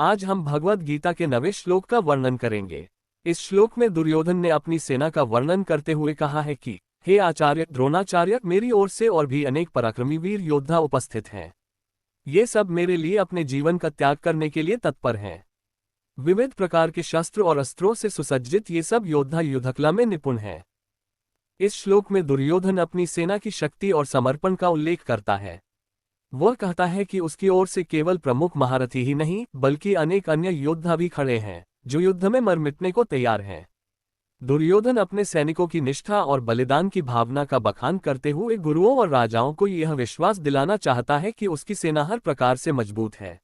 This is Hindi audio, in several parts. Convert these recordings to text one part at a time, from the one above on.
आज हम भगवद गीता के 9वें श्लोक का वर्णन करेंगे। इस श्लोक में दुर्योधन ने अपनी सेना का वर्णन करते हुए कहा है कि हे आचार्य द्रोणाचार्य, मेरी ओर से और भी अनेक पराक्रमी वीर योद्धा उपस्थित हैं। ये सब मेरे लिए अपने जीवन का त्याग करने के लिए तत्पर हैं। विविध प्रकार के शस्त्र और अस्त्रों से सुसज्जित ये सब योद्धा युद्धकला में निपुण हैं। इस श्लोक में दुर्योधन अपनी सेना की शक्ति और समर्पण का उल्लेख करता है। वह कहता है कि उसकी ओर से केवल प्रमुख महारथी ही नहीं बल्कि अनेक अन्य योद्धा भी खड़े हैं जो युद्ध में मर मिटने को तैयार हैं। दुर्योधन अपने सैनिकों की निष्ठा और बलिदान की भावना का बखान करते हुए गुरुओं और राजाओं को यह विश्वास दिलाना चाहता है कि उसकी सेना हर प्रकार से मजबूत है।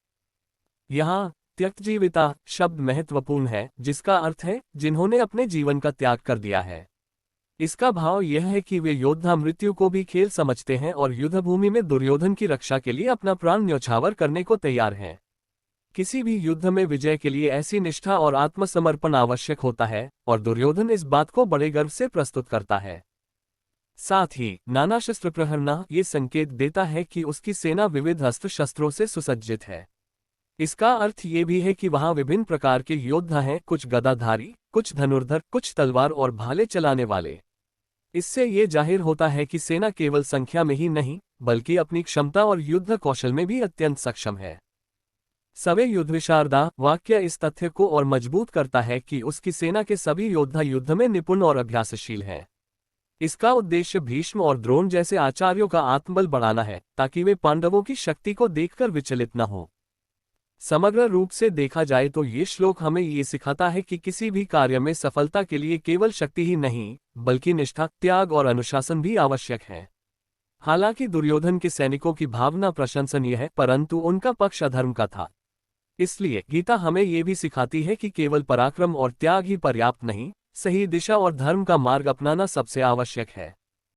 यहाँ त्यक्तजीविता शब्द महत्वपूर्ण है, जिसका अर्थ है जिन्होंने अपने जीवन का त्याग कर दिया है। इसका भाव यह है कि वे योद्धा मृत्यु को भी खेल समझते हैं और युद्धभूमि में दुर्योधन की रक्षा के लिए अपना प्राण न्यौछावर करने को तैयार हैं। किसी भी युद्ध में विजय के लिए ऐसी निष्ठा और आत्मसमर्पण आवश्यक होता है और दुर्योधन इस बात को बड़े गर्व से प्रस्तुत करता है। साथ ही नाना शस्त्र प्रहरना ये संकेत देता है कि उसकी सेना विविध अस्त्र शस्त्रों से सुसज्जित है। इसका अर्थ ये भी है कि वहां विभिन्न प्रकार के योद्धा हैं, कुछ गदाधारी, कुछ धनुर्धर, कुछ तलवार और भाले चलाने वाले। इससे ये जाहिर होता है कि सेना केवल संख्या में ही नहीं बल्कि अपनी क्षमता और युद्ध कौशल में भी अत्यंत सक्षम है। सवे युद्धविशारदा वाक्य इस तथ्य को और मजबूत करता है कि उसकी सेना के सभी योद्धा युद्ध में निपुण और अभ्यासशील हैं। इसका उद्देश्य भीष्म और द्रोण जैसे आचार्यों का आत्मबल बढ़ाना है ताकि वे पांडवों की शक्ति को देखकर विचलित न हो। समग्र रूप से देखा जाए तो ये श्लोक हमें ये सिखाता है कि किसी भी कार्य में सफलता के लिए केवल शक्ति ही नहीं बल्कि निष्ठा, त्याग और अनुशासन भी आवश्यक है। हालांकि दुर्योधन के सैनिकों की भावना प्रशंसनीय है, परंतु उनका पक्ष अधर्म का था। इसलिए गीता हमें ये भी सिखाती है कि केवल पराक्रम और त्याग ही पर्याप्त नहीं, सही दिशा और धर्म का मार्ग अपनाना सबसे आवश्यक है।